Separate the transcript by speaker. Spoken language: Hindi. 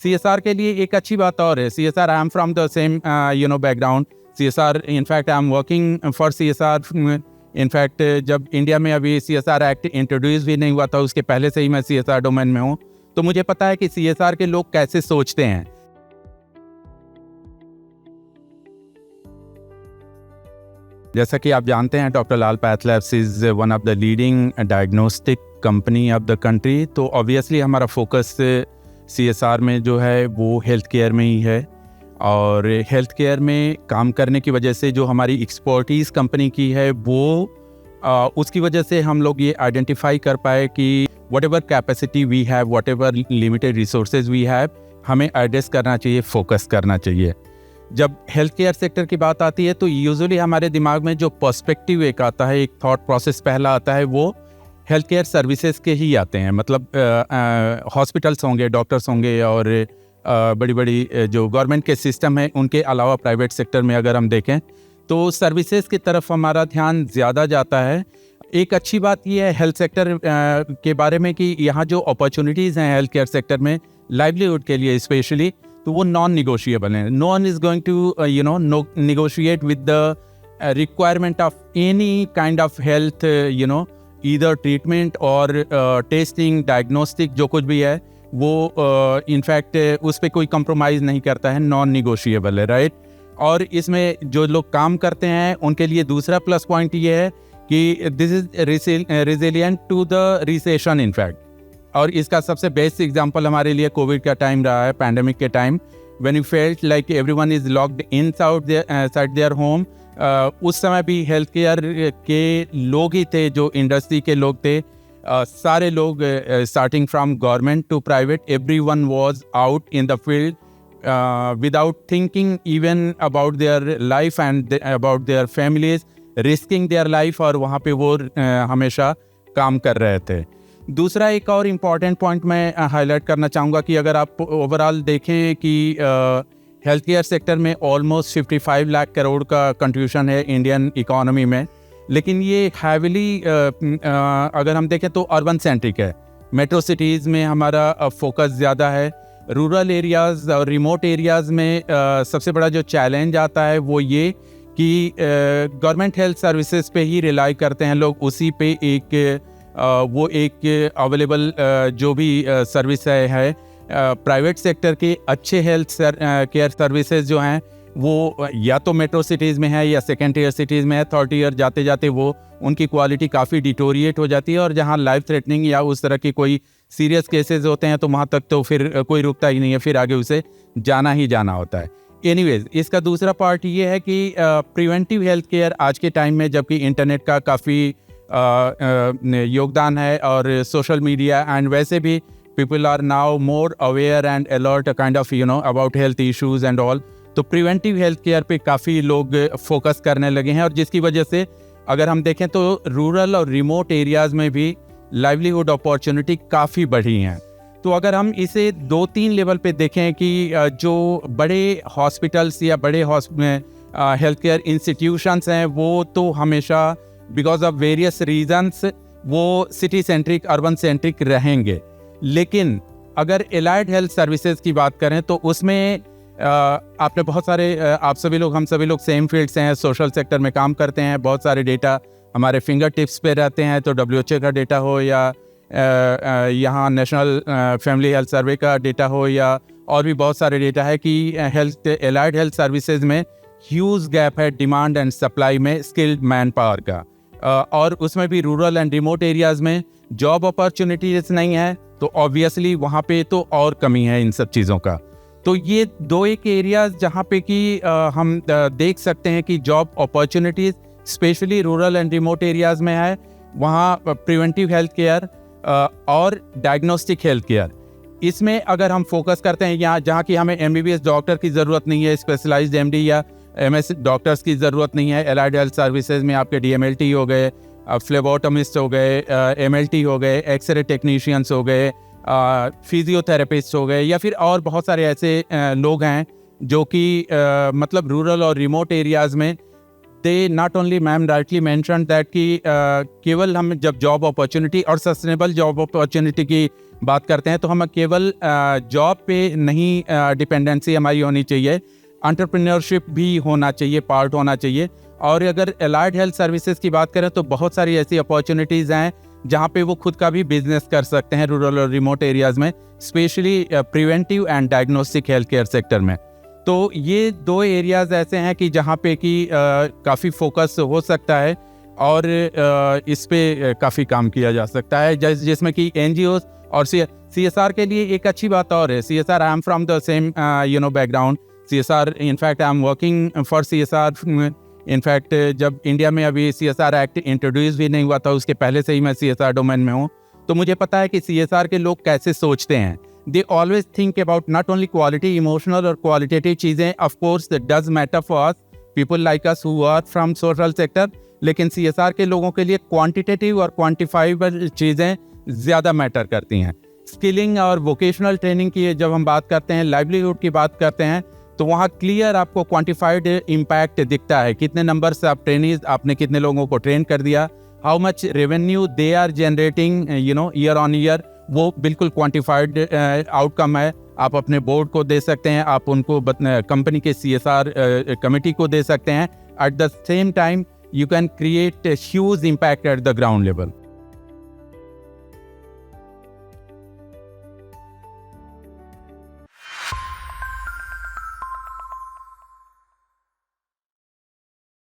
Speaker 1: CSR के लिए एक अच्छी बात और है, CSR I am from the same background. CSR in fact I am working for CSR। In fact जब इंडिया में अभी CSR एक्ट इंट्रोड्यूस भी नहीं हुआ था, उसके पहले से ही मैं CSR डोमेन में हूँ, तो मुझे पता है कि CSR के लोग कैसे सोचते हैं। जैसा कि आप जानते हैं, doctor Lal PathLabs is one of the leading diagnostic company of the country. तो ऑब्वियसली हमारा फोकस CSR में जो है वो हेल्थ केयर में ही है, और हेल्थ केयर में काम करने की वजह से जो हमारी एक्सपर्टीज़ कंपनी की है वो उसकी वजह से हम लोग ये आइडेंटिफाई कर पाए कि whatever capacity we have, whatever limited resources we have, हमें एड्रेस करना चाहिए, फोकस करना चाहिए। जब हेल्थ केयर सेक्टर की बात आती है तो यूजुअली हमारे दिमाग में जो पर्सपेक्टिव एक आता है, एक थॉट प्रोसेस पहला आता है, वो हेल्थ केयर सर्विसेज के ही आते हैं। मतलब हॉस्पिटल्स होंगे, डॉक्टर्स होंगे, और बड़ी बड़ी जो गवर्नमेंट के सिस्टम है उनके अलावा प्राइवेट सेक्टर में अगर हम देखें तो सर्विसेज की तरफ हमारा ध्यान ज़्यादा जाता है। एक अच्छी बात यह है हेल्थ सेक्टर के बारे में कि यहाँ जो अपॉर्चुनिटीज़ हैं हेल्थ केयर सेक्टर में लाइवलीहुड के लिए स्पेशली, तो वो नॉन निगोशिएबल हैं। No one is going to negotiate with the requirement of any kind of health either treatment और टेस्टिंग, डायग्नोस्टिक, जो कुछ भी है वो इनफैक्ट उस पर कोई कंप्रोमाइज़ नहीं करता है, नॉन निगोशिएबल है, राइट। और इसमें जो लोग काम करते हैं उनके लिए दूसरा प्लस पॉइंट ये है कि this is resilient to the recession in fact. और इसका सबसे बेस्ट एग्जांपल हमारे लिए कोविड का टाइम रहा है, पैंडेमिक के time, when you felt like everyone is locked in side their home. उस समय भी हेल्थ केयर के लोग ही थे जो इंडस्ट्री के लोग थे। सारे लोग starting from government to private, everyone was out in the field without thinking even about their life and about their families, risking their life, और वहाँ पे वो हमेशा काम कर रहे थे। दूसरा एक और इम्पॉर्टेंट पॉइंट मैं हाईलाइट करना चाहूँगा कि अगर आप ओवरऑल देखें कि हेल्थ केयर सेक्टर में ऑलमोस्ट 55 लाख करोड़ का कंट्रीब्यूशन है इंडियन इकोनॉमी में, लेकिन ये हैविली अगर हम देखें तो अर्बन सेंट्रिक है। मेट्रो सिटीज़ में हमारा फोकस ज़्यादा है। रूरल एरियाज़ और रिमोट एरियाज़ में सबसे बड़ा जो चैलेंज आता है वो ये कि गवर्नमेंट हेल्थ सर्विसेज पे ही रिलाई करते हैं लोग, उसी पे एक अवेलेबल जो भी सर्विस है प्राइवेट सेक्टर के अच्छे हेल्थ केयर सर्विसेज जो हैं वो या तो मेट्रो सिटीज़ में है या सेकेंड ईयर सिटीज़ में है। थर्ड ईयर जाते जाते वो उनकी क्वालिटी काफ़ी डिटोरिएट हो जाती है, और जहाँ लाइफ थ्रेटनिंग या उस तरह की कोई सीरियस केसेस होते हैं तो वहाँ तक तो फिर कोई रुकता ही नहीं है, फिर आगे उसे जाना ही जाना होता है। एनीवेज, इसका दूसरा पार्ट ये है कि प्रिवेंटिव हेल्थ केयर आज के टाइम में, जबकि इंटरनेट का काफ़ी योगदान है और सोशल मीडिया एंड वैसे भी people are now more aware and alert kind of about health issues and all, तो प्रिवेंटिव हेल्थ केयर पे काफ़ी लोग फोकस करने लगे हैं, और जिसकी वजह से अगर हम देखें तो रूरल और रिमोट एरियाज़ में भी लाइवलीहुड अपॉर्चुनिटी काफ़ी बढ़ी हैं। तो अगर हम इसे 2-3 लेवल पे देखें कि जो बड़े हॉस्पिटल्स या बड़े हेल्थ केयर इंस्टीट्यूशंस हैं वो तो हमेशा बिकॉज ऑफ वेरियस रीजंस वो सिटी सेंट्रिक, अर्बन सेंट्रिक रहेंगे, लेकिन अगर एलाइड हेल्थ सर्विसेज की बात करें तो उसमें आपने बहुत सारे हम सभी लोग सेम फील्ड से हैं, सोशल सेक्टर में काम करते हैं, बहुत सारे डेटा हमारे फिंगर टिप्स पे रहते हैं, तो WHO का डेटा हो या यहाँ नेशनल फैमिली हेल्थ सर्वे का डेटा हो या और भी बहुत सारे डेटा है कि एलाइड हेल्थ सर्विसेज में ह्यूज गैप है डिमांड एंड सप्लाई में स्किल्ड मैन पावर का, और उसमें भी रूरल एंड रिमोट एरियाज़ में जॉब अपॉर्चुनिटीज नहीं है, तो ऑब्वियसली वहाँ पे तो और कमी है इन सब चीज़ों का। तो ये दो एक एरियाज़ जहाँ पे कि हम देख सकते हैं कि job opportunities specially rural and remote areas में है, वहाँ प्रिवेंटिव हेल्थ केयर और डायग्नोस्टिक हेल्थ केयर, इसमें अगर हम फोकस करते हैं यहाँ जहाँ की हमें MBBS डॉक्टर की ज़रूरत नहीं है, स्पेशलाइज्ड MD या MS डॉक्टर्स की ज़रूरत नहीं है, एलाइड हेल्थ सर्विसेज में आपके DMLT हो गए, फ्लेबोटोमिस्ट हो गए, MLT हो गए, एक्सरे टेक्नीशियंस हो गए, फिजियोथेरेपिस्ट हो गए, या फिर और बहुत सारे ऐसे लोग हैं जो कि मतलब रूरल और रिमोट एरियाज़ में they not only ma'am rightly mention that कि केवल हम जब जॉब अपॉर्चुनिटी और सस्टेनेबल जॉब अपॉर्चुनिटी की बात करते हैं तो हम केवल जॉब पे नहीं डिपेंडेंसी हमारी होनी चाहिए, एंटरप्रेन्योरशिप भी होना चाहिए, पार्ट होना चाहिए। और अगर एलाइड हेल्थ सर्विसेज की बात करें तो बहुत सारी ऐसी अपॉर्चुनिटीज़ हैं जहाँ पे वो खुद का भी बिजनेस कर सकते हैं रूरल और रिमोट एरियाज़ में, specially preventive and diagnostic health care sector में। तो ये 2 एरियाज़ ऐसे हैं कि जहाँ पे कि काफ़ी फोकस हो सकता है और इस पे काफ़ी काम किया जा सकता है, जिसमें कि NGOs और CSR के लिए एक अच्छी बात और है। CSR, I am from the same background CSR, in fact I am working for CSR। In fact जब इंडिया में अभी CSR एक्ट इंट्रोड्यूस भी नहीं हुआ था उसके पहले से ही मैं CSR डोमेन में हूँ, तो मुझे पता है कि CSR के लोग कैसे सोचते हैं। They always think about not only quality, emotional और क्वालिटेटिव चीज़ें of course that does matter for us people like us who are from social sector, लेकिन CSR के लोगों के लिए क्वांटिटेटिव और क्वांटिफाइबल चीज़ें ज़्यादा मैटर करती हैं। स्किलिंग और वोकेशनल ट्रेनिंग की जब हम बात करते हैं, लाइवलीहुड की बात करते हैं, तो वहाँ क्लियर आपको क्वांटिफाइड इम्पैक्ट दिखता है। कितने नंबर से आप ट्रेनीज, आपने कितने लोगों को ट्रेन कर दिया, how much revenue they are generating year on year, वो बिल्कुल क्वांटिफाइड आउटकम है। आप अपने बोर्ड को दे सकते हैं, आप उनको कंपनी के CSR कमेटी को दे सकते हैं। At the same time you can create huge impact at the ground level.